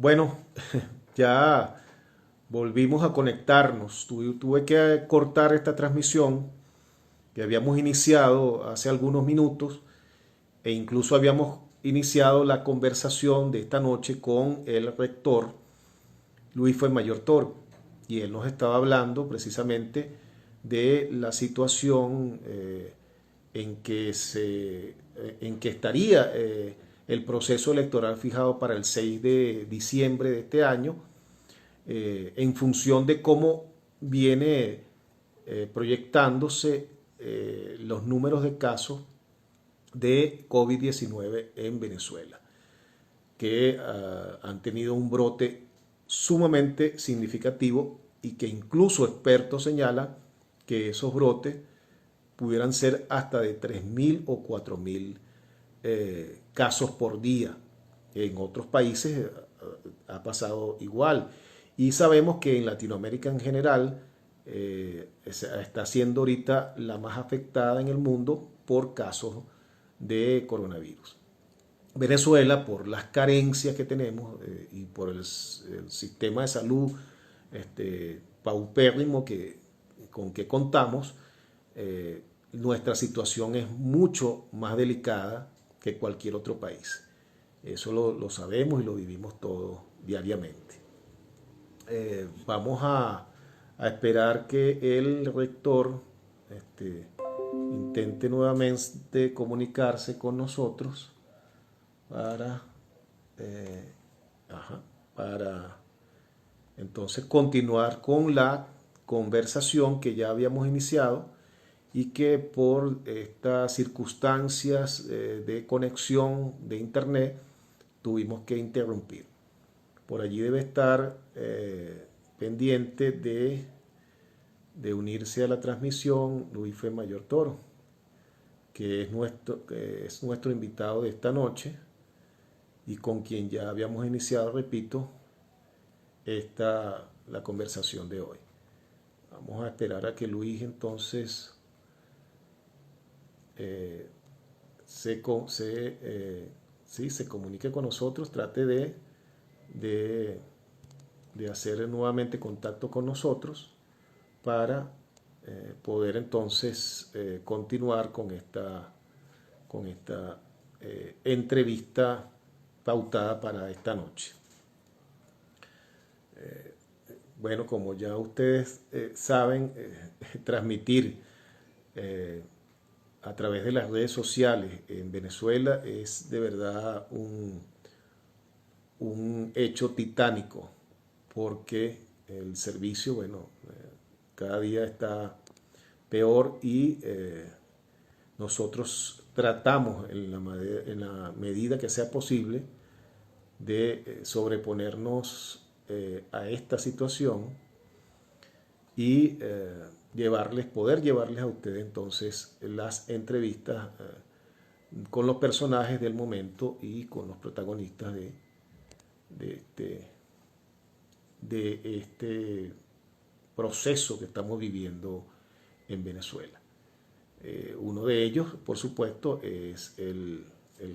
Bueno, ya volvimos a conectarnos. Tuve que cortar esta transmisión que habíamos iniciado hace algunos minutos e incluso habíamos iniciado la conversación de esta noche con el rector Luis Fuenmayor Toro, y él nos estaba hablando precisamente de la situación en que estaría el proceso electoral fijado para el 6 de diciembre de este año, en función de cómo viene proyectándose los números de casos de COVID-19 en Venezuela, que han tenido un brote sumamente significativo y que incluso expertos señalan que esos brotes pudieran ser hasta de 3.000 o 4.000 casos por día. En otros países ha pasado igual. Y sabemos que en Latinoamérica en general está siendo ahorita la más afectada en el mundo por casos de coronavirus. Venezuela, por las carencias que tenemos y por el sistema de salud paupérrimo con que contamos, nuestra situación es mucho más delicada que cualquier otro país. Eso lo sabemos y lo vivimos todos diariamente. Vamos a esperar que el rector intente nuevamente comunicarse con nosotros para, eh, para entonces continuar con la conversación que ya habíamos iniciado y que por estas circunstancias de conexión de internet tuvimos que interrumpir. Por allí debe estar pendiente de unirse a la transmisión Luis Fuenmayor Toro, que es nuestro invitado de esta noche y con quien ya habíamos iniciado, repito, la conversación de hoy. Vamos a esperar a que Luis entonces eh, se comunique con nosotros, trate de, de hacer nuevamente contacto con nosotros para poder entonces continuar con esta entrevista pautada para esta noche. Bueno, como ya ustedes saben, transmitir a través de las redes sociales en Venezuela es de verdad un hecho titánico, porque el servicio, bueno, cada día está peor y nosotros tratamos en la medida que sea posible de sobreponernos a esta situación y poder llevarles a ustedes entonces las entrevistas con los personajes del momento y con los protagonistas de este proceso que estamos viviendo en Venezuela. Uno de ellos, por supuesto, es el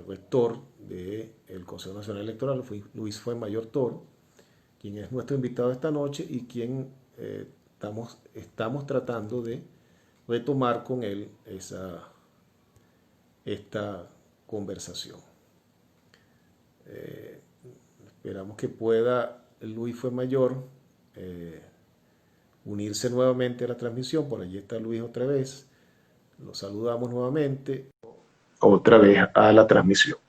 rector del Consejo Nacional Electoral, Luis Fuenmayor Toro, quien es nuestro invitado esta noche y quien estamos tratando de retomar con él esta conversación. Esperamos que pueda Luis Fuenmayor unirse nuevamente a la transmisión. Por allí está Luis otra vez. Lo saludamos nuevamente. Otra vez a la transmisión.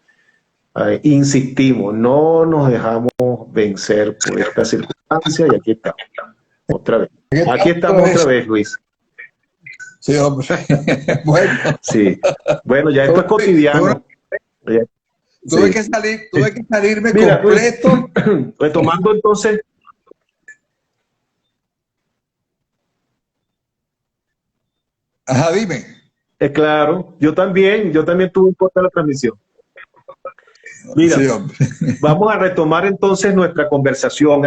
Insistimos, no nos dejamos vencer por esta circunstancia y aquí estamos. Otra vez. Aquí estamos otra vez, Luis. Sí, hombre. Bueno. Sí. Bueno, ya esto es cotidiano. Tuve que salirme Mira, completo. Retomando entonces. Ajá, dime. Claro, yo también tuve un corte de la transmisión. Mira, sí, hombre. Vamos a retomar entonces nuestra conversación.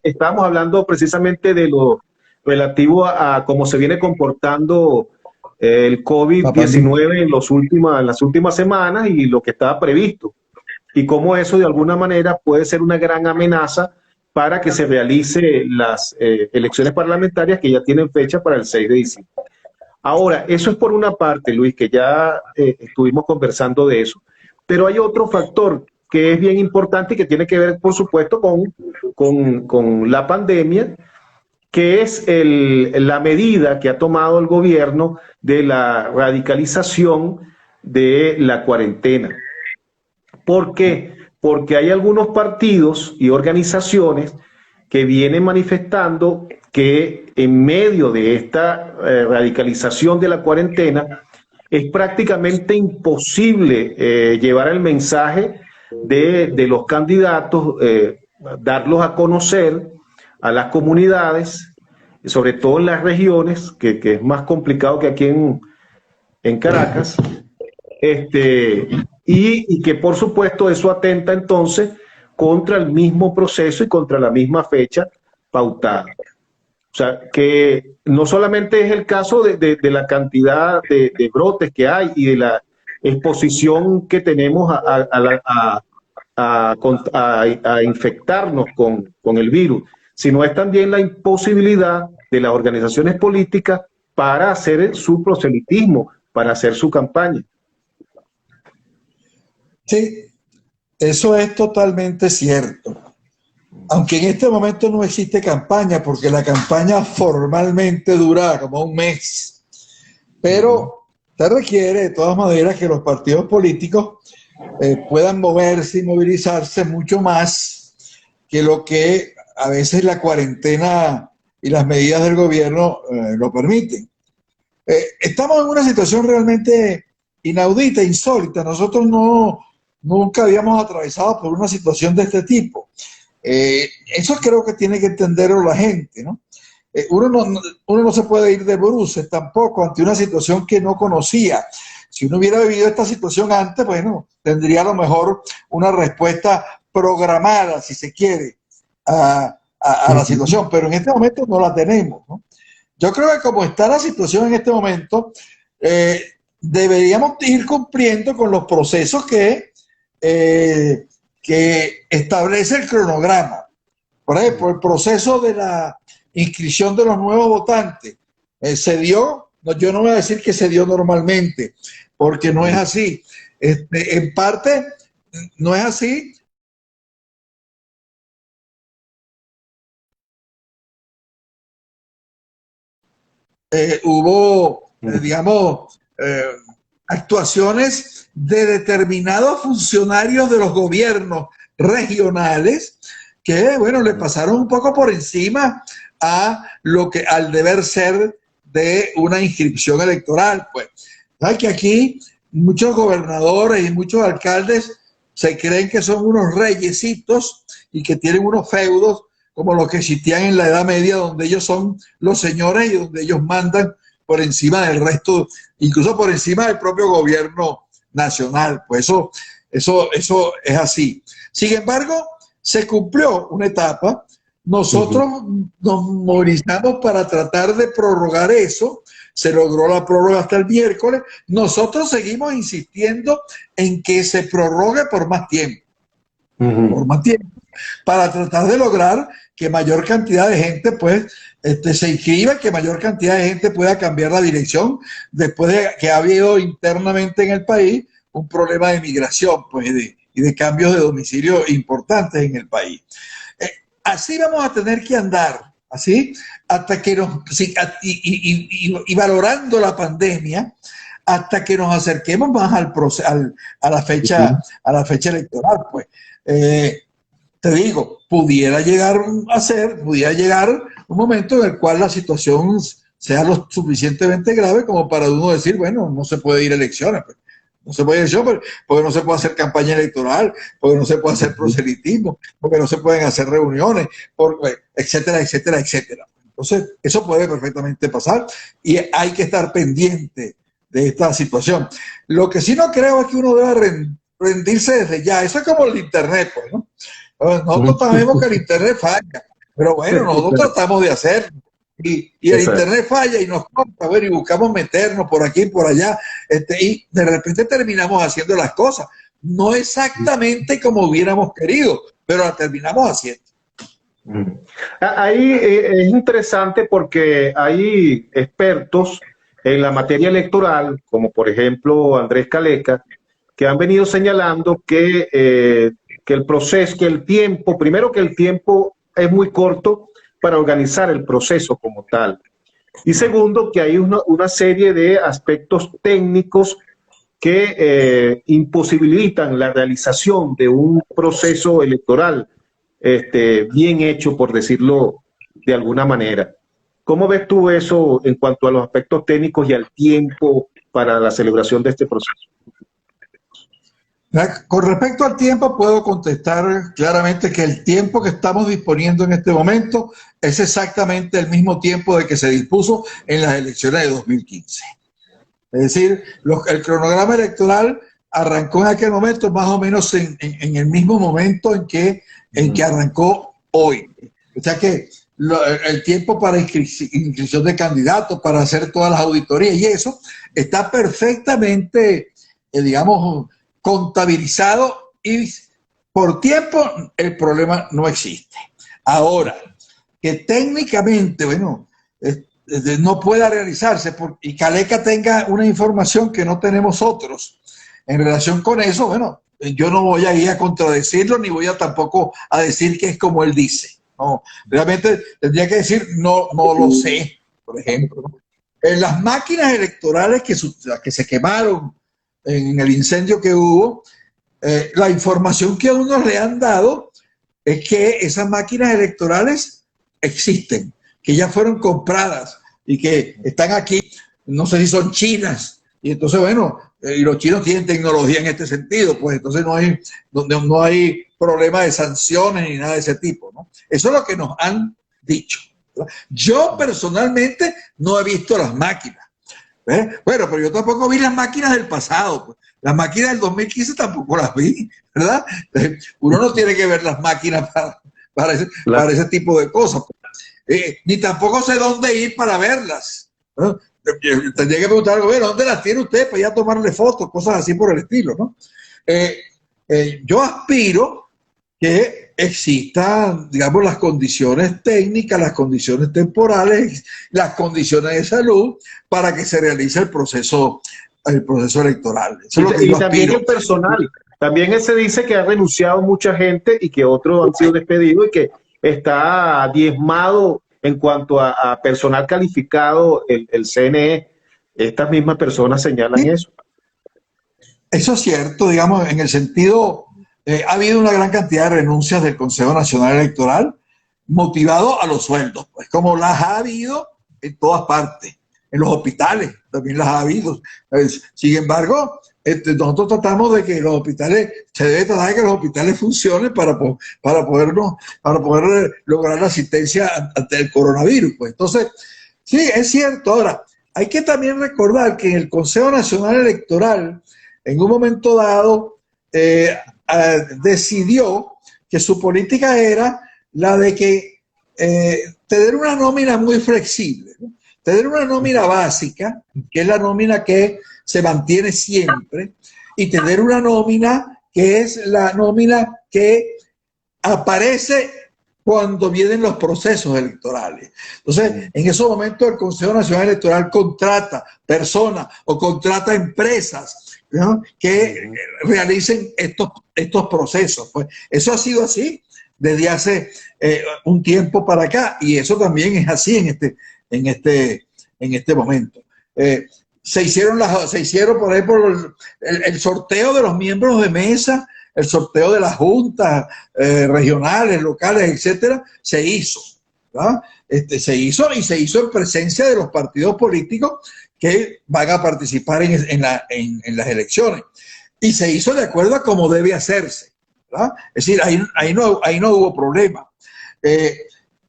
Estábamos hablando precisamente de lo relativo a cómo se viene comportando el COVID-19 en las últimas semanas y lo que estaba previsto. y cómo eso de alguna manera puede ser una gran amenaza para que se realice las elecciones parlamentarias que ya tienen fecha para el 6 de diciembre. Ahora, eso es por una parte, Luis, que ya estuvimos conversando de eso, pero hay otro factor que es bien importante y que tiene que ver, por supuesto, con la pandemia, que es la medida que ha tomado el gobierno de la radicalización de la cuarentena. ¿Por qué? Porque hay algunos partidos y organizaciones que vienen manifestando que en medio de esta radicalización de la cuarentena es prácticamente imposible llevar el mensaje de los candidatos, darlos a conocer a las comunidades, sobre todo en las regiones, que es más complicado que aquí en Caracas, y que por supuesto eso atenta entonces contra el mismo proceso y contra la misma fecha pautada. O sea, que no solamente es el caso de la cantidad de brotes que hay y de la exposición que tenemos a infectarnos con el virus, sino es también la imposibilidad de las organizaciones políticas para hacer su proselitismo, para hacer su campaña. Sí, eso es totalmente cierto. Aunque en este momento no existe campaña, porque la campaña formalmente dura como un mes, pero se requiere de todas maneras que los partidos políticos puedan moverse y movilizarse mucho más que lo que a veces la cuarentena y las medidas del gobierno lo permiten. Estamos en una situación realmente inaudita, insólita. Nosotros nunca habíamos atravesado por una situación de este tipo. Eso creo que tiene que entenderlo la gente, ¿no? Uno no se puede ir de bruces tampoco ante una situación que no conocía. Si uno hubiera vivido esta situación antes, bueno, tendría a lo mejor una respuesta programada, si se quiere, a la situación, pero en este momento no la tenemos, ¿no? Yo creo que como está la situación en este momento, deberíamos ir cumpliendo con los procesos que establece el cronograma. Por ejemplo, el proceso de la inscripción de los nuevos votantes se dio, yo no voy a decir que se dio normalmente, porque no es así. En parte, no es así. Hubo, digamos, actuaciones de determinados funcionarios de los gobiernos regionales que, bueno, le pasaron un poco por encima al deber ser de una inscripción electoral. Pues, ¿sabes? Que aquí muchos gobernadores y muchos alcaldes se creen que son unos reyesitos y que tienen unos feudos como los que existían en la Edad Media, donde ellos son los señores y donde ellos mandan por encima del resto, incluso por encima del propio gobierno nacional. Pues eso es así. Sin embargo, se cumplió una etapa. Nosotros nos movilizamos para tratar de prorrogar eso. Se logró la prórroga hasta el miércoles. Nosotros seguimos insistiendo en que se prorrogue por más tiempo. Por más tiempo, para tratar de lograr que mayor cantidad de gente pues se inscriba, que mayor cantidad de gente pueda cambiar la dirección después de que ha habido internamente en el país un problema de migración pues, y de cambios de domicilio importantes en el país. Así vamos a tener que andar, así, hasta que y valorando la pandemia, hasta que nos acerquemos más a la fecha electoral, pues. Te digo, pudiera llegar un momento en el cual la situación sea lo suficientemente grave como para uno decir, bueno, no se puede ir a elecciones, pues. No se puede ir a elecciones porque no se puede hacer campaña electoral, porque no se puede hacer proselitismo, porque no se pueden hacer reuniones, etcétera, etcétera, etcétera. Entonces, eso puede perfectamente pasar y hay que estar pendiente de esta situación. Lo que sí no creo es que uno deba rendirse desde ya. Eso es como el Internet, pues, ¿no? Nosotros sabemos que el Internet falla, pero bueno, nosotros tratamos de hacerlo. Y el Internet falla y nos corta, bueno, y buscamos meternos por aquí y por allá, y de repente terminamos haciendo las cosas. no exactamente como hubiéramos querido, pero la terminamos haciendo. Ahí es interesante porque hay expertos en la materia electoral, como por ejemplo Andrés Caleca, que han venido señalando que el proceso, que el tiempo, primero que el tiempo es muy corto para organizar el proceso como tal. Y segundo, que hay una serie de aspectos técnicos que imposibilitan la realización de un proceso electoral bien hecho, por decirlo de alguna manera. ¿Cómo ves tú eso en cuanto a los aspectos técnicos y al tiempo para la celebración de este proceso? Con respecto al tiempo, puedo contestar claramente que el tiempo que estamos disponiendo en este momento es exactamente el mismo tiempo de que se dispuso en las elecciones de 2015. Es decir, el cronograma electoral arrancó en aquel momento más o menos en el mismo momento en que arrancó hoy. O sea que el tiempo para inscripción de candidatos, para hacer todas las auditorías y eso, está perfectamente, digamos, contabilizado y por tiempo el problema no existe. Ahora, que técnicamente, bueno, no pueda realizarse y Caleca tenga una información que no tenemos otros en relación con eso, bueno, yo no voy a ir a contradecirlo ni voy a tampoco a decir que es como él dice. No, realmente tendría que decir no lo sé, por ejemplo. ¿No? En las máquinas electorales que se quemaron en el incendio que hubo, la información que a unos le han dado es que esas máquinas electorales existen, que ya fueron compradas y que están aquí, no sé si son chinas, y entonces, bueno, y los chinos tienen tecnología en este sentido, pues entonces no hay problema de sanciones ni nada de ese tipo, ¿no? Eso es lo que nos han dicho, ¿verdad? Yo personalmente no he visto las máquinas. Bueno, pero yo tampoco vi las máquinas del pasado, pues. Las máquinas del 2015 tampoco las vi, ¿verdad? Uno no tiene que ver las máquinas para ese tipo de cosas. Ni tampoco sé dónde ir para verlas, ¿no? Tendría que preguntar al gobierno, ¿dónde las tiene usted para ya tomarle fotos, cosas así por el estilo, ¿no? Yo aspiro que existan, digamos, las condiciones técnicas, las condiciones temporales, las condiciones de salud para que se realice el proceso electoral. Eso es lo que yo también aspiro. el personal. También se dice que ha renunciado mucha gente y que otros han sido despedidos y que está diezmado en cuanto a personal calificado el CNE. Estas mismas personas señalan Sí, eso. eso es cierto, digamos, en el sentido, ha habido una gran cantidad de renuncias del Consejo Nacional Electoral motivado a los sueldos, pues como las ha habido en todas partes, en los hospitales también las ha habido. Sin embargo, nosotros tratamos de que los hospitales, se debe tratar de que los hospitales funcionen para poder lograr la asistencia ante el coronavirus. Pues entonces, sí, es cierto. Ahora, hay que también recordar que en el Consejo Nacional Electoral, en un momento dado, decidió que su política era la de que tener una nómina muy flexible, ¿no? Tener una nómina básica, que es la nómina que se mantiene siempre, y tener una nómina que es la nómina que aparece cuando vienen los procesos electorales. Entonces, en esos momentos el Consejo Nacional Electoral contrata personas o contrata empresas, ¿no?, que realicen estos procesos. Pues eso ha sido así desde hace un tiempo para acá, y eso también es así en este momento. Se hicieron, por ejemplo, el sorteo de los miembros de mesa, el sorteo de las juntas regionales, locales, etcétera, se hizo, ¿verdad? Se hizo en presencia de los partidos políticos que van a participar en las elecciones. Y se hizo de acuerdo a cómo debe hacerse, ¿verdad? Es decir, ahí no hubo problema.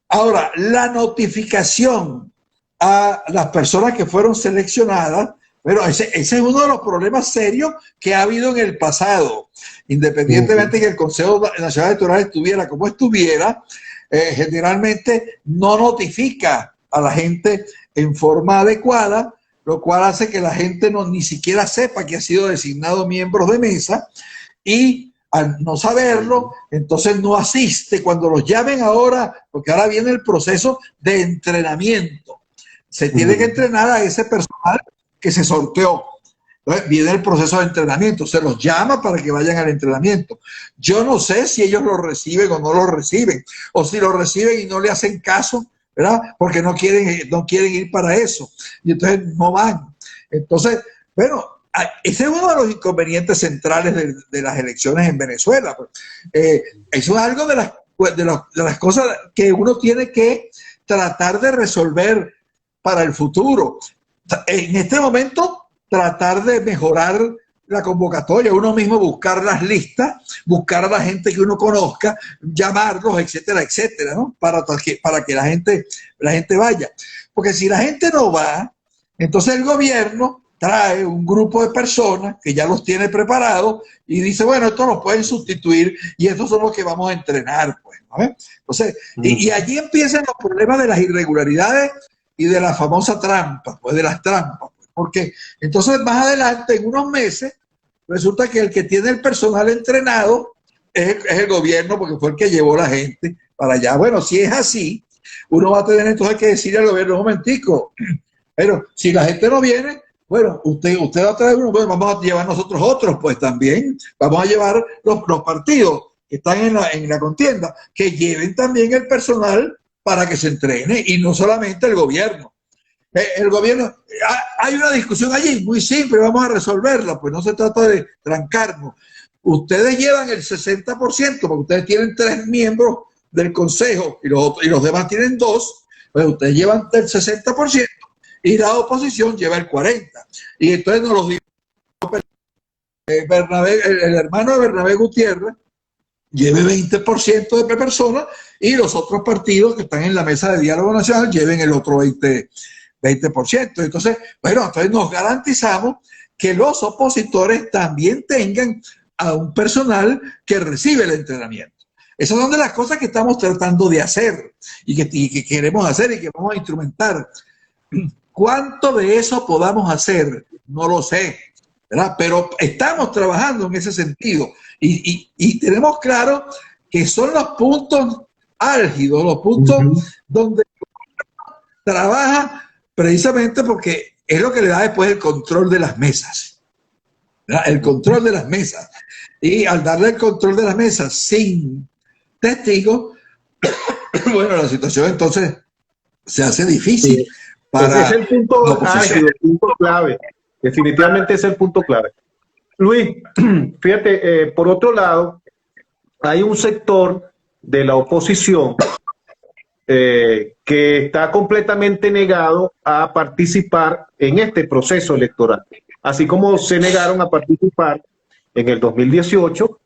Ahora, la notificación a las personas que fueron seleccionadas, bueno, ese es uno de los problemas serios que ha habido en el pasado. Independientemente que el Consejo Nacional Electoral estuviera como estuviera, generalmente no notifica a la gente en forma adecuada, lo cual hace que la gente ni siquiera sepa que ha sido designado miembros de mesa, y al no saberlo, entonces no asiste cuando los llamen ahora, porque ahora viene el proceso de entrenamiento. Se tiene que entrenar a ese personal que se sorteó. Entonces, viene el proceso de entrenamiento, se los llama para que vayan al entrenamiento. Yo no sé si ellos lo reciben o no lo reciben, o si lo reciben y no le hacen caso, ¿verdad? Porque no quieren ir para eso, y entonces no van. Entonces, bueno, ese es uno de los inconvenientes centrales de las elecciones en Venezuela. Eso es algo de las cosas que uno tiene que tratar de resolver para el futuro. En este momento, tratar de mejorar la convocatoria, uno mismo buscar las listas, buscar a la gente que uno conozca, llamarlos, etcétera, etcétera, ¿no? Para que la gente vaya. Porque si la gente no va, entonces el gobierno trae un grupo de personas que ya los tiene preparados y dice, bueno, estos los pueden sustituir y estos son los que vamos a entrenar, pues, ¿no? Entonces, y allí empiezan los problemas de las irregularidades y de la famosa trampa, pues de las trampas. Porque entonces más adelante, en unos meses, resulta que el que tiene el personal entrenado es el gobierno, porque fue el que llevó la gente para allá. Bueno, si es así, uno va a tener entonces que decirle al gobierno, un momentico, pero si la gente no viene, bueno, usted va a traer uno, bueno, vamos a llevar nosotros otros, pues también, vamos a llevar los partidos que están en la contienda, que lleven también el personal para que se entrene, y no solamente el gobierno. El gobierno, hay una discusión allí muy simple, vamos a resolverla, pues no se trata de trancarnos. Ustedes llevan el 60%, porque ustedes tienen 3 miembros del consejo y los demás tienen 2, pues ustedes llevan el 60% y la oposición lleva el 40%. Y entonces nos lo dijo el hermano de Bernabé Gutiérrez, lleve 20% de personas y los otros partidos que están en la mesa de diálogo nacional lleven el otro 20%. Entonces, bueno, entonces nos garantizamos que los opositores también tengan a un personal que recibe el entrenamiento. Esas son de las cosas que estamos tratando de hacer y que queremos hacer y que vamos a instrumentar. ¿Cuánto de eso podamos hacer? No lo sé, ¿verdad? Pero estamos trabajando en ese sentido y tenemos claro que son los puntos álgidos, los puntos donde trabaja precisamente porque es lo que le da después el control de las mesas, ¿verdad? El control de las mesas. Y al darle el control de las mesas sin testigos, bueno, la situación entonces se hace difícil. Sí. Ese es el punto álgido, el punto clave. Definitivamente es el punto clave. Luis, fíjate, por otro lado, hay un sector de la oposición que está completamente negado a participar en este proceso electoral, así como se negaron a participar en el 2018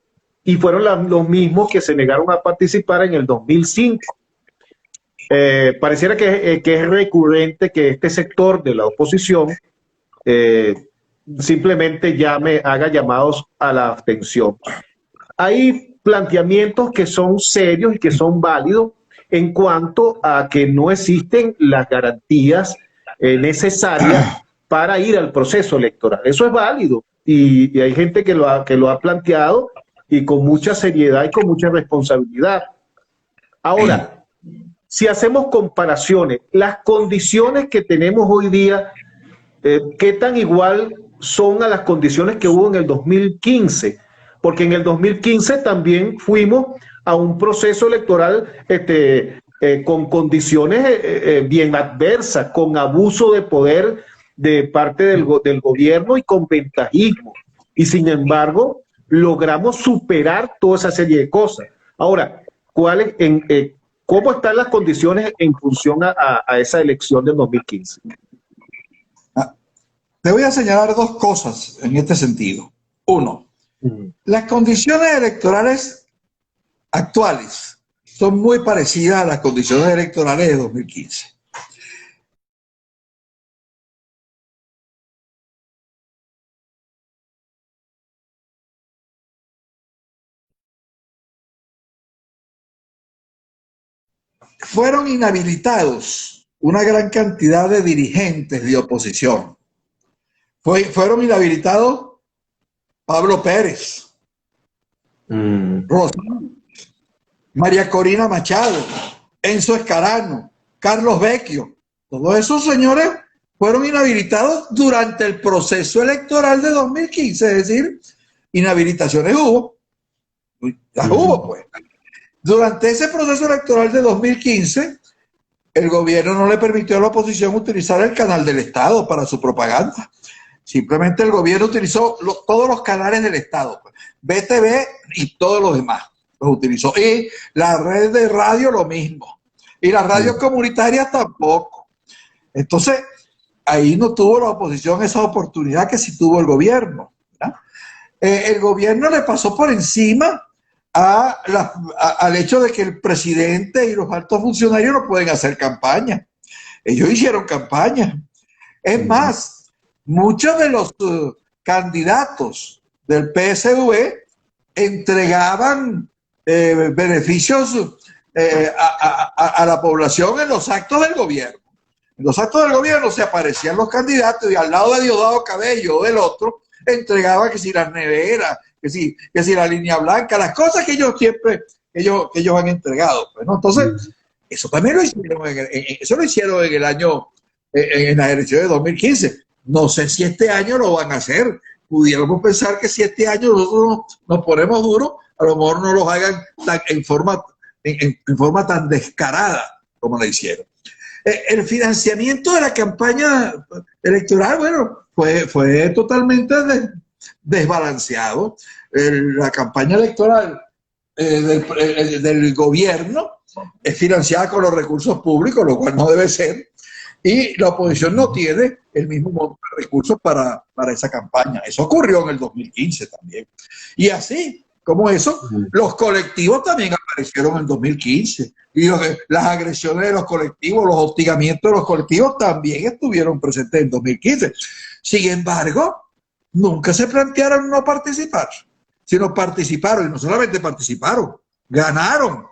y fueron los mismos que se negaron a participar en el 2005. Pareciera que es recurrente que este sector de la oposición simplemente haga llamados a la abstención. Hay planteamientos que son serios y que son válidos en cuanto a que no existen las garantías necesarias para ir al proceso electoral. Eso es válido y hay gente que lo ha planteado y con mucha seriedad y con mucha responsabilidad. Ahora, si hacemos comparaciones, las condiciones que tenemos hoy día, ¿qué tan igual son a las condiciones que hubo en el 2015? Porque en el 2015 también fuimos a un proceso electoral con condiciones bien adversas, con abuso de poder de parte del gobierno y con ventajismo. Y sin embargo, logramos superar toda esa serie de cosas. Ahora, ¿cómo están las condiciones en función a esa elección del 2015? Te voy a señalar 2 cosas en este sentido. Uno, las condiciones electorales actuales son muy parecidas a las condiciones electorales de 2015. Fueron inhabilitados una gran cantidad de dirigentes de oposición. Fueron inhabilitados Pablo Pérez, Rosa, María Corina Machado, Enzo Escarano, Carlos Vecchio, todos esos señores fueron inhabilitados durante el proceso electoral de 2015, es decir, inhabilitaciones hubo, las hubo pues. Durante ese proceso electoral de 2015, el gobierno no le permitió a la oposición utilizar el canal del Estado para su propaganda. Simplemente el gobierno utilizó todos los canales del Estado, pues, BTV y todos los demás los utilizó. Y la red de radio lo mismo. Y las radios comunitarias tampoco. Entonces, ahí no tuvo la oposición esa oportunidad que sí tuvo el gobierno. El gobierno le pasó por encima al hecho de que el presidente y los altos funcionarios no pueden hacer campaña. Ellos hicieron campaña. Es más, muchos de los candidatos del PSV entregaban beneficios a la población en los actos del gobierno. En los actos del gobierno se aparecían los candidatos y al lado de Diosdado Cabello o del otro entregaba que si las neveras, que si la línea blanca, las cosas que ellos siempre ellos han entregado. Pues, ¿no? Entonces, eso también lo hicieron en el año, en las elecciones de 2015. No sé si este año lo van a hacer. Pudiéramos pensar que si este año nosotros nos ponemos duros, a lo mejor no los hagan en forma tan descarada como lo hicieron. El financiamiento de la campaña electoral, bueno, fue totalmente desbalanceado. La campaña electoral del gobierno es financiada con los recursos públicos, lo cual no debe ser, y la oposición no tiene el mismo monto de recursos para esa campaña. Eso ocurrió en el 2015 también. Y así como eso, los colectivos también aparecieron en 2015. Y las agresiones de los colectivos, los hostigamientos de los colectivos también estuvieron presentes en 2015. Sin embargo, nunca se plantearon no participar, sino participaron, y no solamente participaron, ganaron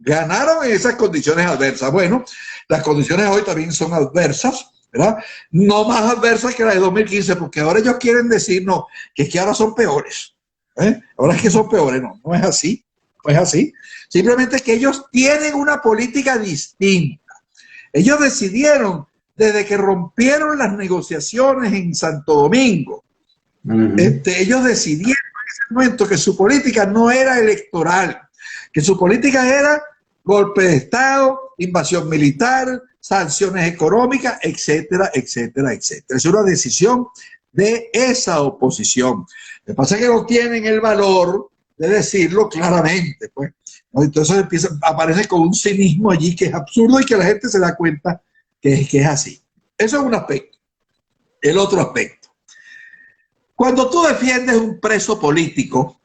en esas condiciones adversas. Bueno, las condiciones hoy también son adversas, ¿verdad? No más adversas que las de 2015, porque ahora ellos quieren decirnos que es que ahora son peores. Ahora es que son peores. No es así, no es así. Simplemente que ellos tienen una política distinta. Ellos decidieron, desde que rompieron las negociaciones en Santo Domingo, ellos decidieron en ese momento que su política no era electoral, que su política era golpe de Estado, invasión militar, sanciones económicas, etcétera, etcétera, etcétera. Es una decisión de esa oposición. Lo que pasa es que no tienen el valor de decirlo claramente, pues. Entonces aparece con un cinismo allí que es absurdo y que la gente se da cuenta que es así. Eso es un aspecto. El otro aspecto. Cuando tú defiendes un preso político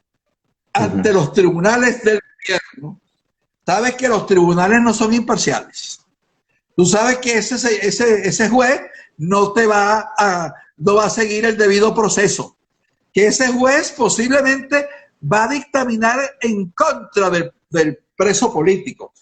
ante los tribunales del gobierno, sabes que los tribunales no son imparciales. Tú sabes que ese juez no va a seguir el debido proceso. Que ese juez posiblemente va a dictaminar en contra del preso político.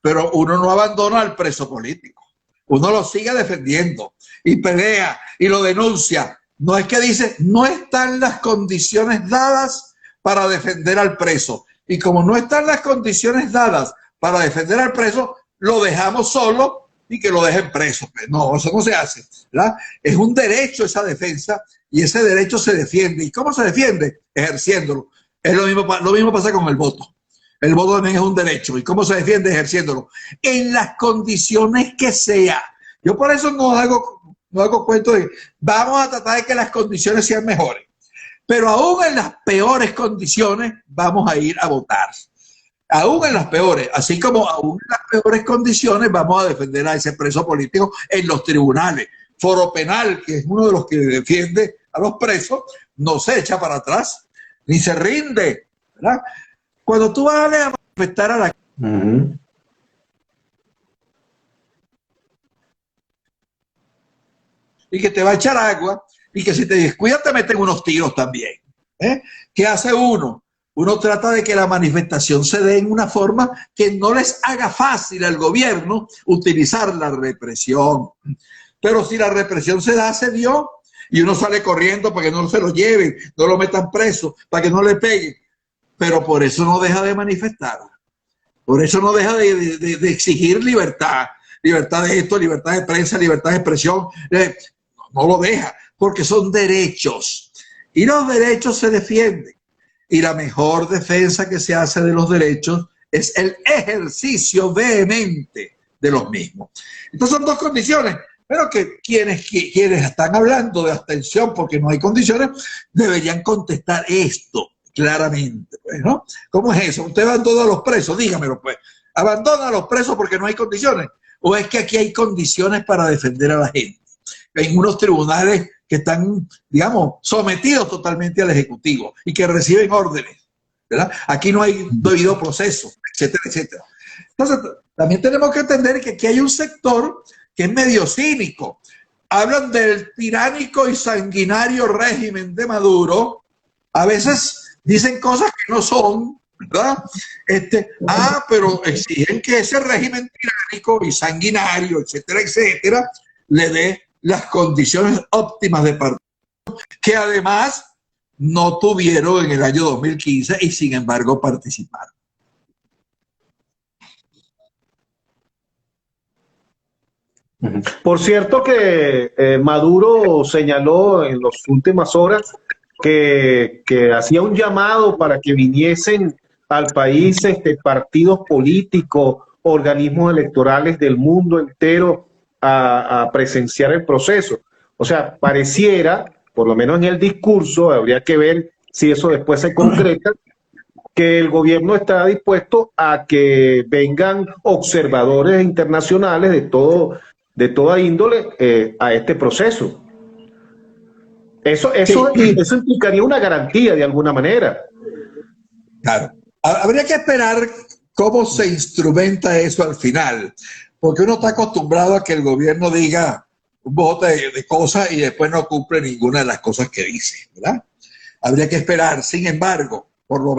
Pero uno no abandona al preso político. Uno lo sigue defendiendo y pelea y lo denuncia. No es que dice, no están las condiciones dadas para defender al preso. Y como no están las condiciones dadas para defender al preso, lo dejamos solo y que lo dejen preso. No, eso no se hace, ¿verdad? Es un derecho esa defensa y ese derecho se defiende. ¿Y cómo se defiende? Ejerciéndolo. Es lo mismo pasa con el voto. El voto también es un derecho. ¿Y cómo se defiende? Ejerciéndolo. En las condiciones que sea. Yo por eso no hago cuento de vamos a tratar de que las condiciones sean mejores. Pero aún en las peores condiciones vamos a ir a votar. Aún en las peores, así como aún en las peores condiciones vamos a defender a ese preso político en los tribunales. Foro Penal, que es uno de los que defiende a los presos, no se echa para atrás, ni se rinde, ¿verdad? Cuando tú vas a manifestar a la... y que te va a echar agua, y que si te descuidas te meten unos tiros también. ¿Qué hace uno? Uno trata de que la manifestación se dé en una forma que no les haga fácil al gobierno utilizar la represión. Pero si la represión se da, se dio, y uno sale corriendo para que no se lo lleven, no lo metan preso, para que no le peguen. pero por eso no deja de manifestar, por eso no deja de exigir libertad, libertad de esto, libertad de prensa, libertad de expresión, no lo deja, porque son derechos, y los derechos se defienden, y la mejor defensa que se hace de los derechos es el ejercicio vehemente de los mismos. Entonces son dos condiciones, pero que quienes están hablando de abstención porque no hay condiciones, deberían contestar esto claramente, pues, ¿no? ¿Cómo es eso? ¿Usted abandona a los presos? Dígamelo, pues. ¿Abandona a los presos porque no hay condiciones? ¿O es que aquí hay condiciones para defender a la gente? En unos tribunales que están, digamos, sometidos totalmente al Ejecutivo y que reciben órdenes, ¿verdad? Aquí no hay debido proceso, etcétera, etcétera. Entonces, también tenemos que entender que aquí hay un sector que es medio cínico. Hablan del tiránico y sanguinario régimen de Maduro. A veces dicen cosas que no son, ¿verdad? Pero exigen que ese régimen tiránico y sanguinario, etcétera, etcétera, le dé las condiciones óptimas de partido, que además no tuvieron en el año 2015 y sin embargo participaron. Por cierto que Maduro señaló en las últimas horas que hacía un llamado para que viniesen al país partidos políticos, organismos electorales del mundo entero a presenciar el proceso. O sea, pareciera, por lo menos en el discurso, habría que ver si eso después se concreta, que el gobierno está dispuesto a que vengan observadores internacionales de toda índole a este proceso. Eso implicaría una garantía de alguna manera. Claro. Habría que esperar cómo se instrumenta eso al final, porque uno está acostumbrado a que el gobierno diga un bote de cosas y después no cumple ninguna de las cosas que dice, ¿verdad? Habría que esperar. Sin embargo, por lo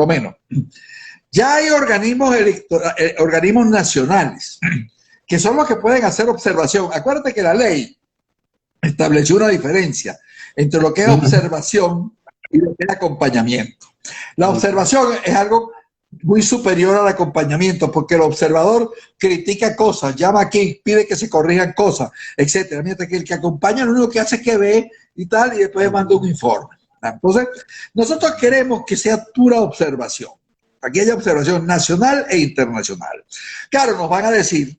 menos, ya hay organismos nacionales que son los que pueden hacer observación. Acuérdate que la ley estableció una diferencia entre lo que es observación y lo que es acompañamiento. La observación es algo muy superior al acompañamiento, porque el observador critica cosas, llama aquí, pide que se corrijan cosas, etcétera. Mientras que el que acompaña lo único que hace es que ve y tal, y después manda un informe. Entonces, nosotros queremos que sea pura observación. Aquí hay observación nacional e internacional. Claro, nos van a decir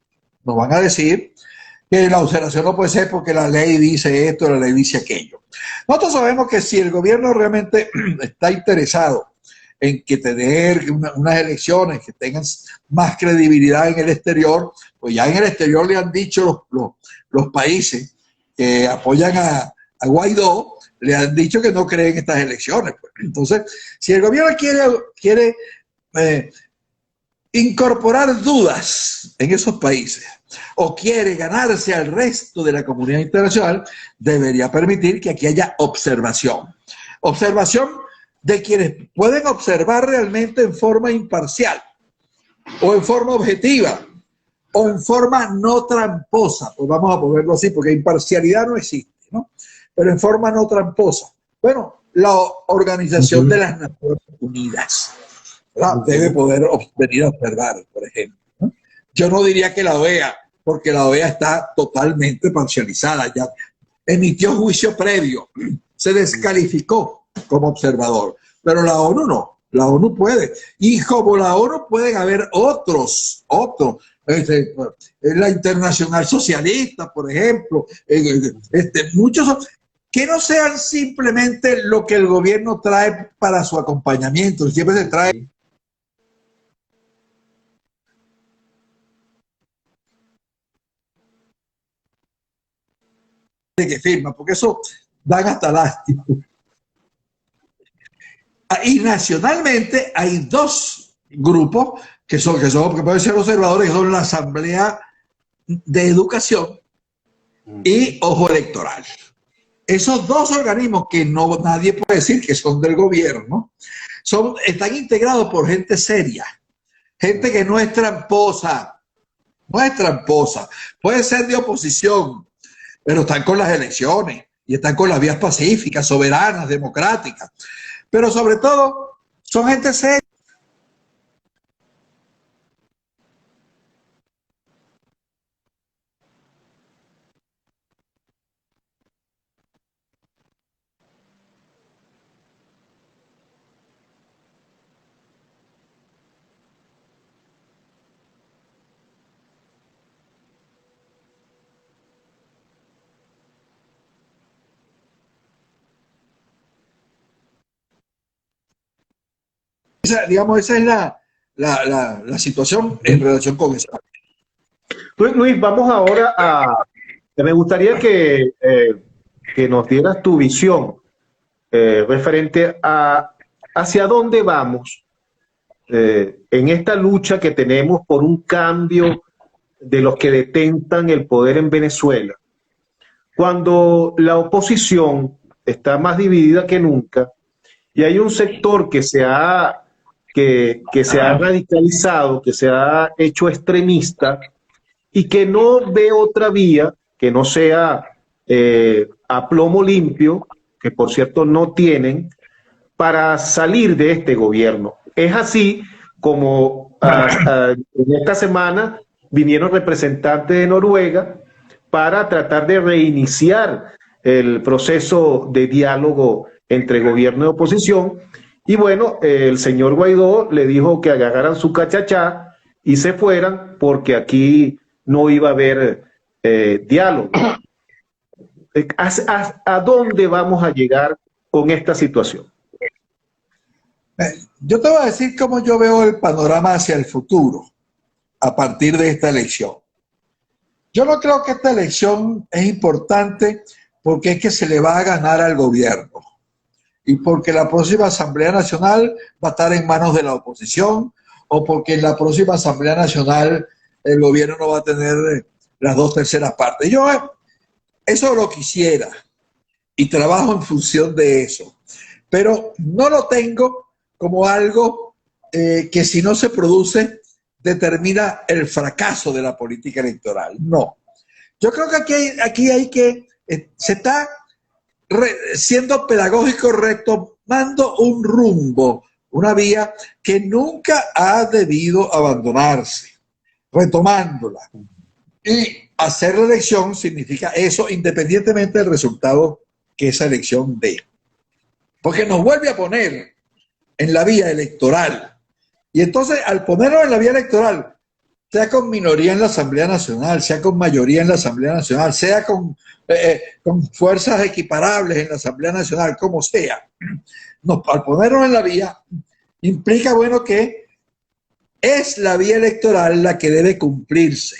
que la observación no puede ser porque la ley dice esto, la ley dice aquello. Nosotros sabemos que si el gobierno realmente está interesado en que tener unas elecciones que tengan más credibilidad en el exterior, pues ya en el exterior le han dicho los países que apoyan a Guaidó, le han dicho que no creen en estas elecciones. Pues. Entonces, si el gobierno quiere incorporar dudas en esos países o quiere ganarse al resto de la comunidad internacional, debería permitir que aquí haya observación. Observación de quienes pueden observar realmente en forma imparcial o en forma objetiva o en forma no tramposa. Pues vamos a ponerlo así, porque imparcialidad no existe, ¿no? Pero en forma no tramposa. Bueno, la Organización de las Naciones Unidas debe poder venir a observar, por ejemplo, ¿no? Yo no diría que la OEA, porque la OEA está totalmente parcializada, ya emitió juicio previo, se descalificó como observador, pero la ONU no, la ONU puede, y como la ONU pueden haber otros, la Internacional Socialista, por ejemplo, muchos que no sean simplemente lo que el gobierno trae para su acompañamiento, siempre se trae que firma, porque eso dan hasta lástima. Y nacionalmente hay dos grupos que pueden ser observadores, que son la Asamblea de Educación y Ojo Electoral. Esos dos organismos que nadie puede decir que son del gobierno, están integrados por gente seria, gente que no es tramposa, puede ser de oposición, pero están con las elecciones y están con las vías pacíficas, soberanas, democráticas. Pero sobre todo, son gente seria. Digamos, esa es la situación en relación con eso. Luis, vamos ahora a... Me gustaría que nos dieras tu visión referente a hacia dónde vamos en esta lucha que tenemos por un cambio de los que detentan el poder en Venezuela, cuando la oposición está más dividida que nunca y hay un sector que se ha radicalizado, que se ha hecho extremista y que no ve otra vía que no sea a plomo limpio, que por cierto no tienen, para salir de este gobierno. Es así como en esta semana vinieron representantes de Noruega para tratar de reiniciar el proceso de diálogo entre gobierno y oposición. Y bueno, el señor Guaidó le dijo que agarraran su cachachá y se fueran porque aquí no iba a haber diálogo. ¿A dónde vamos a llegar con esta situación? Yo te voy a decir cómo yo veo el panorama hacia el futuro a partir de esta elección. Yo no creo que esta elección es importante porque es que se le va a ganar al gobierno y porque la próxima Asamblea Nacional va a estar en manos de la oposición o porque en la próxima Asamblea Nacional el gobierno no va a tener las 2/3 partes. Yo eso lo quisiera y trabajo en función de eso, pero no lo tengo como algo que si no se produce determina el fracaso de la política electoral. No. Yo creo que aquí hay que, se está siendo pedagógico, retomando un rumbo, una vía que nunca ha debido abandonarse, retomándola. Y hacer la elección significa eso independientemente del resultado que esa elección dé. Porque nos vuelve a poner en la vía electoral. Y entonces, al ponerlo en la vía electoral, sea con minoría en la Asamblea Nacional, sea con mayoría en la Asamblea Nacional, sea con fuerzas equiparables en la Asamblea Nacional, como sea, no, al ponerlo en la vía, implica, bueno, que es la vía electoral la que debe cumplirse.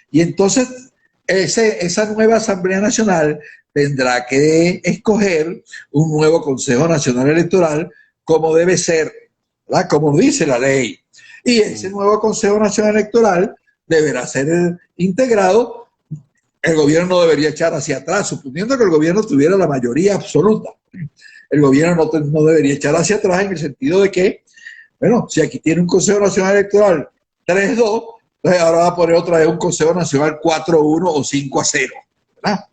Y entonces, esa nueva Asamblea Nacional tendrá que escoger un nuevo Consejo Nacional Electoral como debe ser, ¿verdad? Como dice la ley. Y ese nuevo Consejo Nacional Electoral deberá ser integrado. El gobierno no debería echar hacia atrás, suponiendo que el gobierno tuviera la mayoría absoluta. El gobierno no debería echar hacia atrás en el sentido de que, bueno, si aquí tiene un Consejo Nacional Electoral 3-2, entonces ahora va a poner otra vez un Consejo Nacional 4-1 o 5-0. ¿Verdad?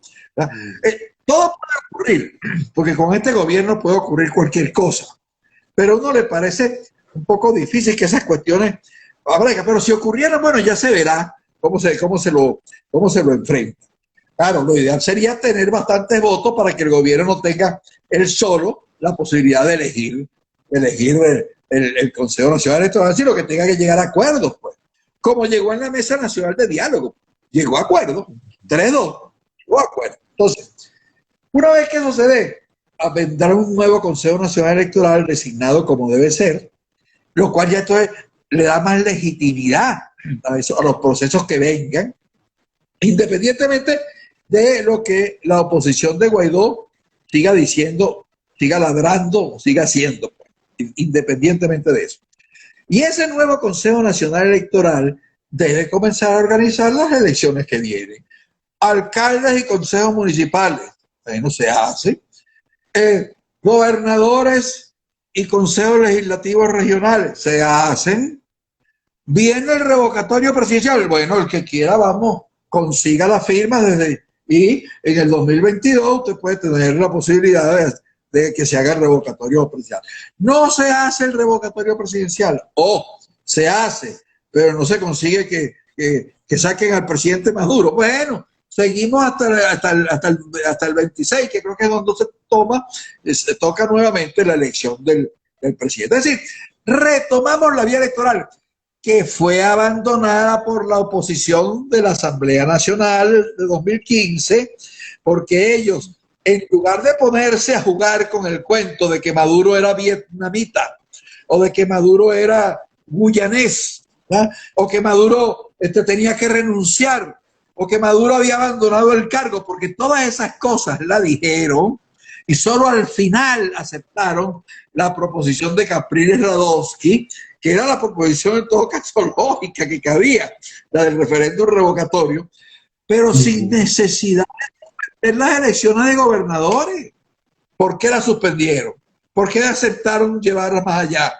Todo puede ocurrir, porque con este gobierno puede ocurrir cualquier cosa. Pero a uno le parece un poco difícil que esas cuestiones aparezcan. Pero si ocurriera, bueno, ya se verá cómo se lo enfrenta. Claro, lo ideal sería tener bastantes votos para que el gobierno no tenga él solo la posibilidad de elegir el Consejo Nacional Electoral, sino que tenga que llegar a acuerdos, pues. Como llegó en la Mesa Nacional de Diálogo. Llegó a acuerdo, 3-2, llegó a acuerdo. Entonces, una vez que eso se dé, vendrá un nuevo Consejo Nacional Electoral designado como debe ser, lo cual ya entonces le da más legitimidad a los procesos que vengan, independientemente de lo que la oposición de Guaidó siga diciendo, siga ladrando o siga haciendo, independientemente de eso. Y ese nuevo Consejo Nacional Electoral debe comenzar a organizar las elecciones que vienen. Alcaldes y consejos municipales, no se hace. Gobernadores y consejos legislativos regionales se hacen. Viene el revocatorio presidencial. Bueno, el que quiera, vamos, consiga la firma y en el 2022 usted puede tener la posibilidad de que se haga el revocatorio presidencial. No se hace el revocatorio presidencial, o se hace, pero no se consigue que saquen al presidente Maduro. Bueno, seguimos hasta el 26, que creo que es donde se toca nuevamente la elección del presidente. Es decir, retomamos la vía electoral que fue abandonada por la oposición de la Asamblea Nacional de 2015, porque ellos, en lugar de ponerse a jugar con el cuento de que Maduro era vietnamita, o de que Maduro era guyanés, ¿no? O que Maduro tenía que renunciar, o que Maduro había abandonado el cargo, porque todas esas cosas la dijeron, y solo al final aceptaron la proposición de Capriles Radonsky, que era la proposición en todo caso lógica que cabía, la del referéndum revocatorio, pero sin necesidad de las elecciones de gobernadores. ¿Por qué la suspendieron? ¿Por qué aceptaron llevarla más allá?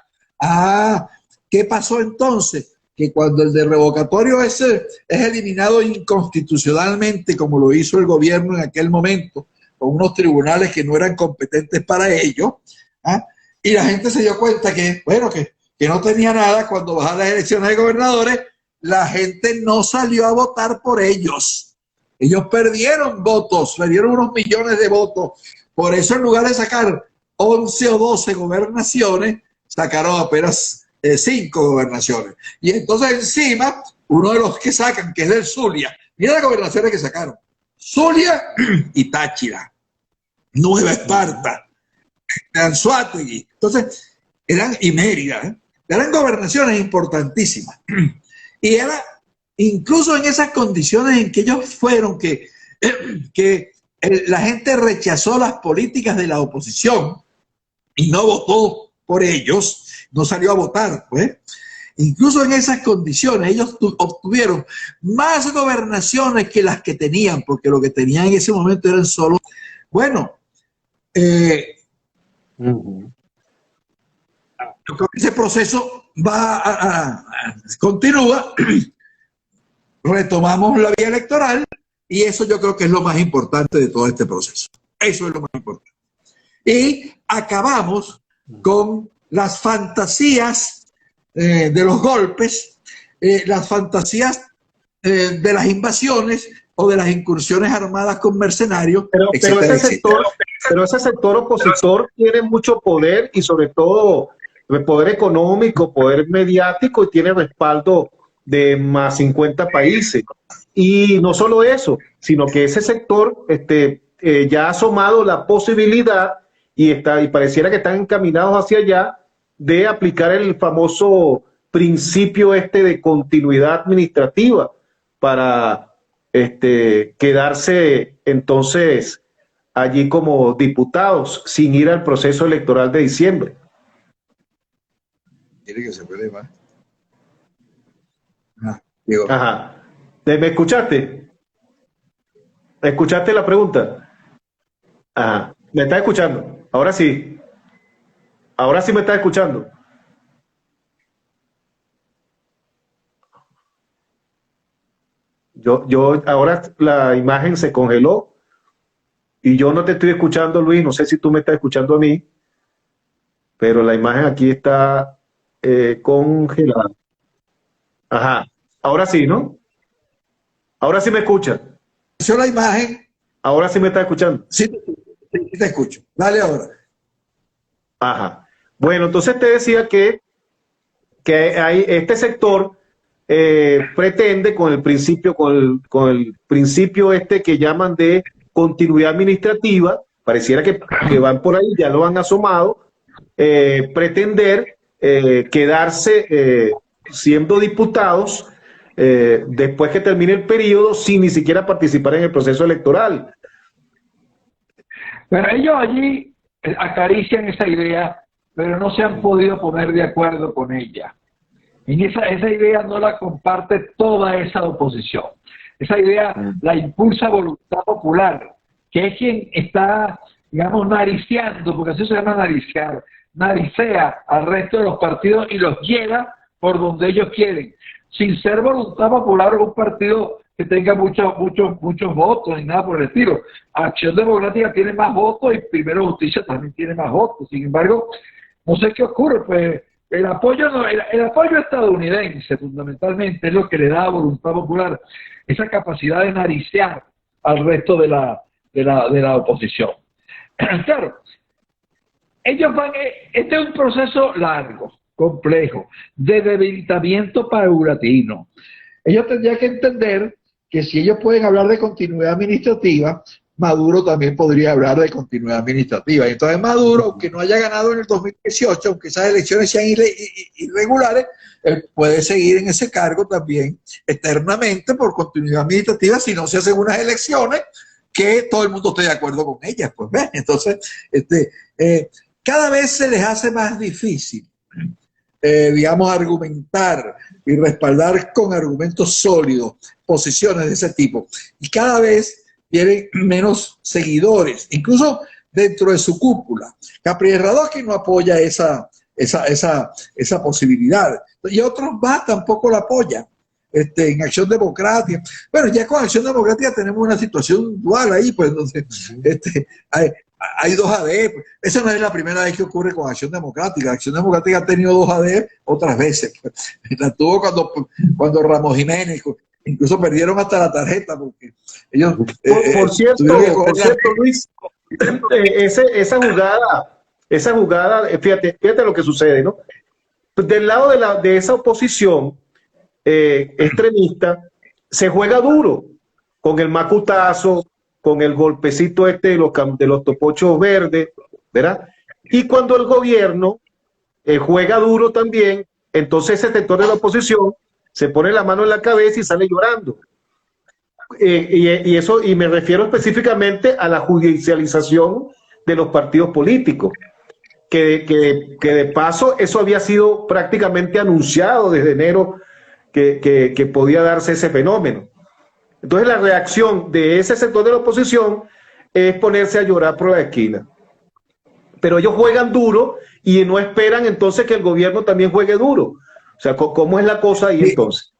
¿Qué pasó entonces? Que cuando el de revocatorio es eliminado inconstitucionalmente, como lo hizo el gobierno en aquel momento, con unos tribunales que no eran competentes para ello, y la gente se dio cuenta que, bueno, que no tenía nada, cuando bajaron las elecciones de gobernadores, la gente no salió a votar por ellos. Ellos perdieron votos, perdieron unos millones de votos. Por eso, en lugar de sacar 11 o 12 gobernaciones, sacaron apenas 5 gobernaciones. Y entonces encima, uno de los que sacan, que es del Zulia, mira las gobernaciones que sacaron: Zulia y Táchira, Nueva Esparta, Anzoátegui. Entonces, y Mérida, eran gobernaciones importantísimas. Y era incluso en esas condiciones en que ellos fueron, que la gente rechazó las políticas de la oposición y no votó por ellos, no salió a votar, pues. Incluso en esas condiciones ellos obtuvieron más gobernaciones que las que tenían, porque lo que tenían en ese momento eran solo, bueno, yo creo que ese proceso continúa, retomamos la vía electoral, y eso yo creo que es lo más importante de todo este proceso. Eso es lo más importante. Y acabamos con las fantasías de los golpes, las fantasías de las invasiones o de las incursiones armadas con mercenarios, pero ese sector opositor tiene mucho poder, y sobre todo poder económico, poder mediático, y tiene respaldo de más 50 países. Y no solo eso, sino que ese sector ya ha asomado la posibilidad, y pareciera que están encaminados hacia allá, de aplicar el famoso principio de continuidad administrativa para quedarse entonces allí como diputados sin ir al proceso electoral de diciembre. Tiene que se puede más. Ajá. ¿Me escuchaste? ¿Escuchaste la pregunta? Ajá. ¿Me estás escuchando? Ahora sí. Ahora sí me estás escuchando. Ahora la imagen se congeló y yo no te estoy escuchando, Luis. No sé si tú me estás escuchando a mí, pero la imagen aquí está congelada. Ajá. Ahora sí, ¿no? Ahora sí me escucha. La imagen. Ahora sí me está escuchando. Sí, te escucho. Dale ahora. Ajá. Bueno, entonces te decía que hay este sector pretende con el principio que llaman de continuidad administrativa, pareciera que van por ahí, ya lo han asomado, pretender quedarse siendo diputados después que termine el periodo sin ni siquiera participar en el proceso electoral. Pero ellos allí acarician esa idea, pero no se han podido poner de acuerdo con ella. Y esa idea no la comparte toda esa oposición. Esa idea la impulsa Voluntad Popular, que es quien está, digamos, nariciando, porque así se llama nariciar, naricea al resto de los partidos y los lleva por donde ellos quieren, sin ser Voluntad Popular un partido que tenga muchos votos ni nada por el estilo. Acción Democrática tiene más votos y Primero Justicia también tiene más votos. Sin embargo, no sé qué ocurre, pues el apoyo estadounidense fundamentalmente es lo que le da a Voluntad Popular esa capacidad de naricear al resto de la oposición. Claro, este es un proceso largo, complejo, de debilitamiento paulatino. Ellos tendrían que entender que si ellos pueden hablar de continuidad administrativa, Maduro también podría hablar de continuidad administrativa. Y entonces Maduro, aunque no haya ganado en el 2018, aunque esas elecciones sean irregulares, él puede seguir en ese cargo también eternamente por continuidad administrativa si no se hacen unas elecciones que todo el mundo esté de acuerdo con ellas. Pues ven, entonces cada vez se les hace más difícil, digamos, argumentar y respaldar con argumentos sólidos posiciones de ese tipo. Y cada vez tienen menos seguidores, incluso dentro de su cúpula. Capri Radosky no apoya esa posibilidad. Y otros más tampoco la apoyan. En Acción Democrática. Bueno, ya con Acción Democrática tenemos una situación dual ahí, pues entonces hay dos AD. Pues. Esa no es la primera vez que ocurre con Acción Democrática. Acción Democrática ha tenido dos AD otras veces. Pues. La tuvo cuando Ramos Jiménez, incluso perdieron hasta la tarjeta porque ellos... Por cierto, Luis, esa jugada, fíjate lo que sucede, ¿no? Del lado de esa oposición extremista, se juega duro con el macutazo, con el golpecito de los topochos verdes, ¿verdad? Y cuando el gobierno juega duro también, entonces ese sector de la oposición se pone la mano en la cabeza y sale llorando. Y me refiero específicamente a la judicialización de los partidos políticos, que de paso eso había sido prácticamente anunciado desde enero que podía darse ese fenómeno. Entonces la reacción de ese sector de la oposición es ponerse a llorar por la esquina. Pero ellos juegan duro y no esperan entonces que el gobierno también juegue duro. O sea, ¿cómo es la cosa ahí entonces?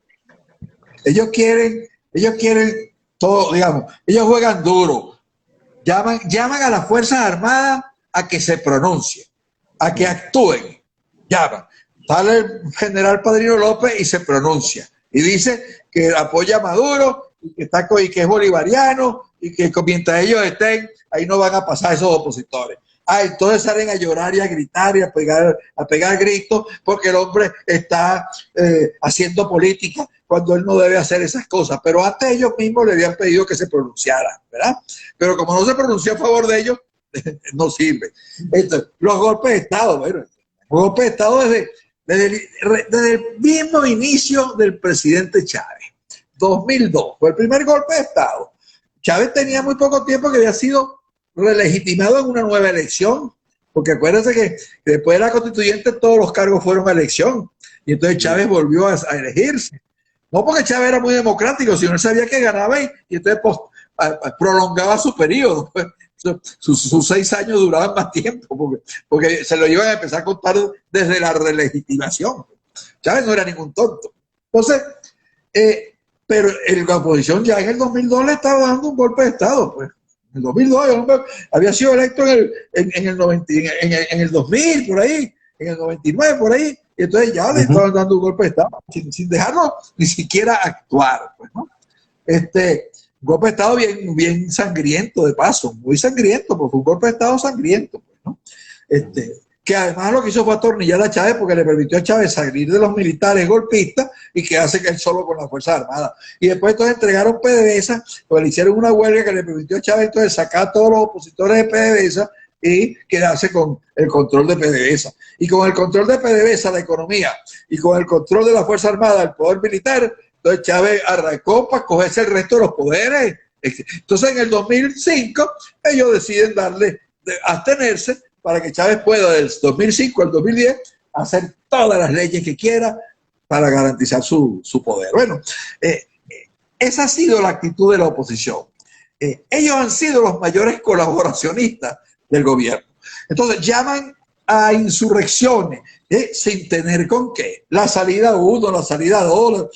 Ellos quieren todo, digamos, ellos juegan duro. Llaman a las Fuerzas Armadas a que se pronuncien, a que actúen. Llaman. Sale el general Padrino López y se pronuncia. Y dice que apoya a Maduro y que es bolivariano y que mientras ellos estén, ahí no van a pasar esos opositores. Entonces salen a llorar y a gritar y a pegar gritos porque el hombre está haciendo política cuando él no debe hacer esas cosas. Pero antes ellos mismos le habían pedido que se pronunciara, ¿verdad? Pero como no se pronunció a favor de ellos, no sirve. Entonces, los golpes de Estado, bueno, los golpes de Estado desde el mismo inicio del presidente Chávez, 2002, fue el primer golpe de Estado. Chávez tenía muy poco tiempo que había sido relegitimado en una nueva elección, porque acuérdense que después de la constituyente todos los cargos fueron a elección, y entonces Chávez volvió a elegirse. No porque Chávez era muy democrático, sino él sabía que ganaba y entonces prolongaba su periodo. Sus 6 años duraban más tiempo, porque se lo iban a empezar a contar desde la relegitimación. Chávez no era ningún tonto. Entonces, pero la oposición ya en el 2002 le estaba dando un golpe de Estado, pues. En el 2002, el hombre había sido electo en el 2000, por ahí, en el 99, por ahí, y entonces ya le estaban dando un golpe de Estado, sin dejarlo ni siquiera actuar, pues, ¿no? Un golpe de Estado bien sangriento, de paso, muy sangriento, porque fue un golpe de Estado sangriento, pues, ¿no? Que además lo que hizo fue atornillar a Chávez porque le permitió a Chávez salir de los militares golpistas y quedarse él solo con las Fuerzas Armadas. Y después entonces entregaron PDVSA, pues le hicieron una huelga que le permitió a Chávez entonces sacar a todos los opositores de PDVSA y quedarse con el control de PDVSA. Y con el control de PDVSA, la economía, y con el control de la Fuerza Armada, el poder militar, entonces Chávez arrancó para cogerse el resto de los poderes. Entonces en el 2005 ellos deciden abstenerse para que Chávez pueda del 2005 al 2010 hacer todas las leyes que quiera para garantizar su poder. Bueno, esa ha sido la actitud de la oposición. Ellos han sido los mayores colaboracionistas del gobierno. Entonces llaman a insurrecciones sin tener con qué. La salida 1, la salida 2,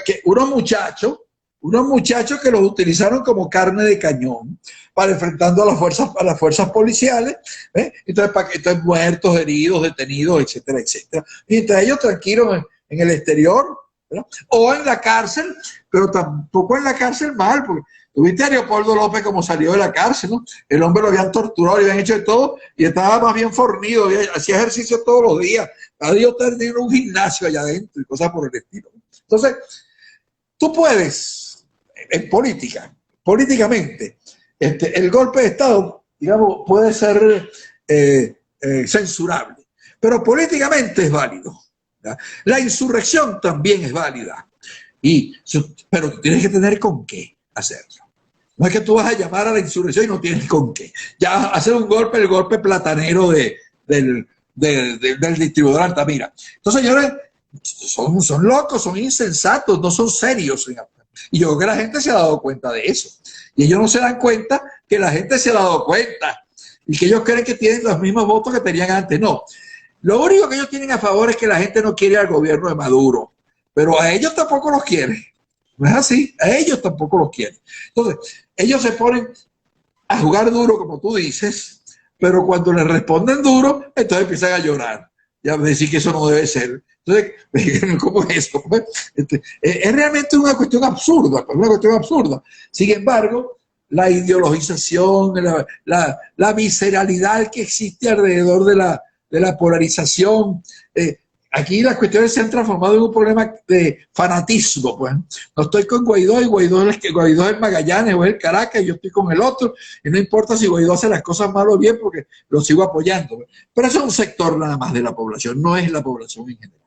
que unos muchachos unos muchachos que los utilizaron como carne de cañón para enfrentando a las fuerzas policiales, ¿eh? Entonces muertos, heridos, detenidos, etcétera, etcétera. Mientras ellos tranquilos en el exterior, ¿verdad? O en la cárcel, pero tampoco en la cárcel mal, porque tuviste a Leopoldo López como salió de la cárcel, ¿no? El hombre lo habían torturado, le habían hecho de todo y estaba más bien fornido, hacía ejercicio todos los días. Adiós, tenía un gimnasio allá adentro y cosas por el estilo. Entonces, tú puedes, en políticamente, el golpe de Estado, digamos, puede ser censurable, pero políticamente es válido, ¿verdad? La insurrección también es válida, pero tú tienes que tener con qué hacerlo. No es que tú vas a llamar a la insurrección y no tienes con qué. Ya hacer un golpe, el golpe platanero del distribuidor Altamira. Entonces, señores, son locos, son insensatos, no son serios. Y yo creo que la gente se ha dado cuenta de eso. Y ellos no se dan cuenta que la gente se ha dado cuenta. Y que ellos creen que tienen los mismos votos que tenían antes. No. Lo único que ellos tienen a favor es que la gente no quiere al gobierno de Maduro. Pero a ellos tampoco los quieren. No es así. A ellos tampoco los quieren. Entonces, ellos se ponen a jugar duro, como tú dices, pero cuando les responden duro, entonces empiezan a llorar. Ya decir que eso no debe ser. Entonces, ¿cómo es eso? Es realmente una cuestión absurda, Sin embargo, la ideologización, la visceralidad que existe alrededor de la polarización, aquí las cuestiones se han transformado en un problema de fanatismo. Pues. No estoy con Guaidó y Guaidó es el Magallanes o es el Caracas, yo estoy con el otro, y no importa si Guaidó hace las cosas mal o bien porque lo sigo apoyando. Pero eso es un sector nada más de la población, no es la población en general.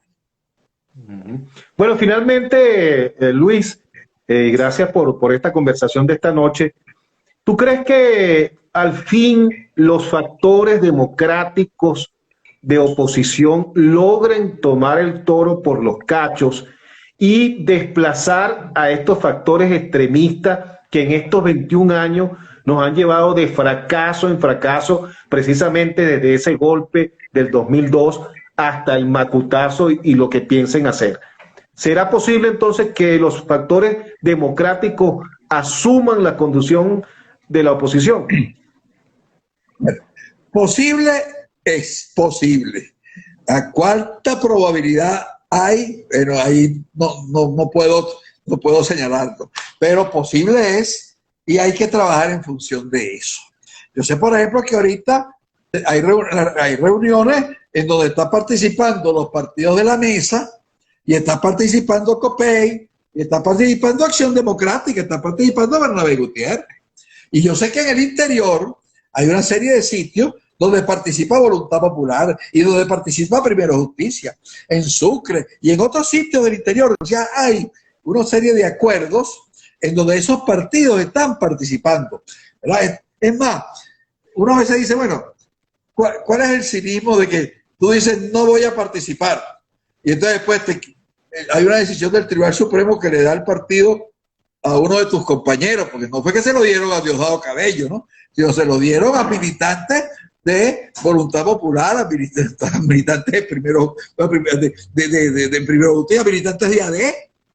Bueno, finalmente, Luis, gracias por esta conversación de esta noche. ¿Tú crees que al fin los factores democráticos de oposición logren tomar el toro por los cachos y desplazar a estos factores extremistas que en estos 21 años nos han llevado de fracaso en fracaso, precisamente desde ese golpe del 2002 hasta el macutazo y lo que piensen hacer? ¿Será posible entonces que los factores democráticos asuman la conducción de la oposición? Posible es posible. ¿A cuánta probabilidad hay? Bueno, ahí no puedo señalarlo, pero posible es y hay que trabajar en función de eso. Yo sé, por ejemplo, que ahorita hay reuniones en donde están participando los partidos de la mesa y está participando COPEI, y está participando Acción Democrática, está participando Bernabé Gutiérrez. Y yo sé que en el interior hay una serie de sitios donde participa Voluntad Popular y donde participa Primero Justicia, en Sucre y en otros sitios del interior. O sea, hay una serie de acuerdos en donde esos partidos están participando, ¿verdad? Es más, uno a veces dice, bueno, ¿cuál es el cinismo de que tú dices no voy a participar? Y entonces después hay una decisión del Tribunal Supremo que le da el partido a uno de tus compañeros, porque no fue que se lo dieron a Diosdado Cabello, ¿no? Sino se lo dieron a militantes de Voluntad Popular, a militantes de Primero Justicia, militantes de AD,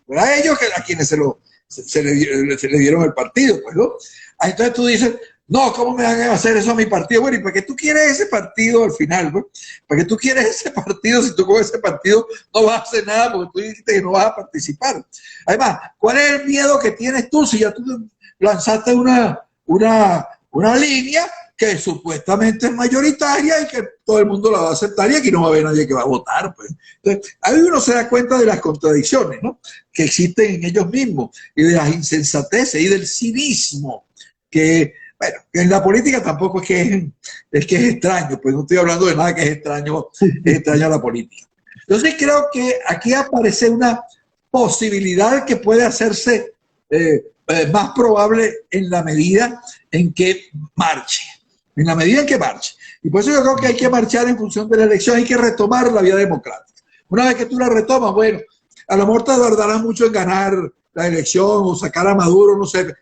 ¿verdad? Ellos a quienes se le dieron el partido, pues, ¿no? Entonces tú dices, no, ¿cómo me van a hacer eso a mi partido? Bueno, ¿y para qué tú quieres ese partido al final? ¿No? ¿Para qué tú quieres ese partido si tú con ese partido no vas a hacer nada porque tú dijiste que no vas a participar? Además, ¿cuál es el miedo que tienes tú si ya tú lanzaste una línea que supuestamente es mayoritaria y que todo el mundo la va a aceptar y aquí no va a haber nadie que va a votar? Pues. Entonces, ahí uno se da cuenta de las contradicciones, ¿no?, que existen en ellos mismos y de las insensateces y del cinismo que... Bueno, en la política tampoco es que es extraño, pues no estoy hablando de nada que es extraño a la política. Entonces creo que aquí aparece una posibilidad que puede hacerse más probable en la medida en que marche. Y por eso yo creo que hay que marchar en función de la elección, hay que retomar la vía democrática. Una vez que tú la retomas, bueno, a lo mejor te tardarás mucho en ganar la elección o sacar a Maduro, no sé,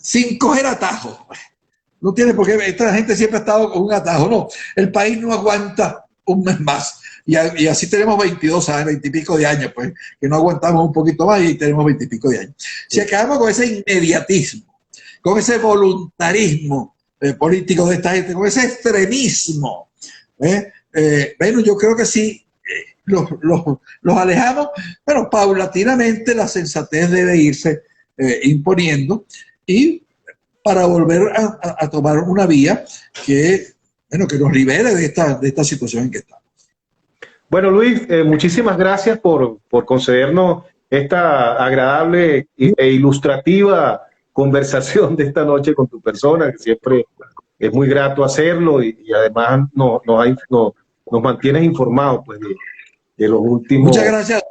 sin coger atajos. No tiene por qué, esta gente siempre ha estado con un atajo, no. El país no aguanta un mes más. Y así tenemos 22 años, 20 y pico de años, pues, que no aguantamos un poquito más y tenemos 20 y pico de años. Si acabamos con ese inmediatismo, con ese voluntarismo político de esta gente, con ese extremismo, bueno, yo creo que sí, los alejamos, pero paulatinamente la sensatez debe irse imponiendo y para volver a tomar una vía que, bueno, que nos libere de esta situación en que estamos. Bueno, Luis, muchísimas gracias por concedernos esta agradable e ilustrativa conversación de esta noche con tu persona, que siempre es muy grato hacerlo y además nos mantienes informados pues, de los últimos... Muchas gracias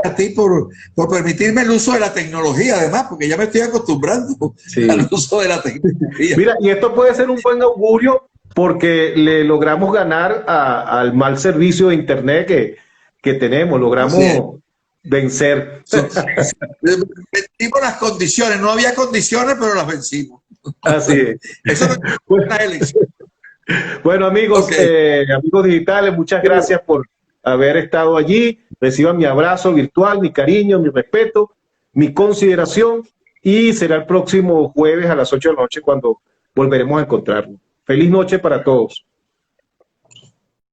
a ti por permitirme el uso de la tecnología, además, porque ya me estoy acostumbrando al uso de la tecnología. Mira, y esto puede ser un buen augurio porque le logramos ganar al mal servicio de Internet que tenemos, logramos vencer. Vencimos las condiciones, no había condiciones, pero las vencimos. Así es. Eso no es una elección. Bueno, amigos, amigos digitales, muchas gracias por haber estado allí. Reciban mi abrazo virtual, mi cariño, mi respeto, mi consideración y será el próximo jueves a las 8 de la noche cuando volveremos a encontrarnos. Feliz noche para todos.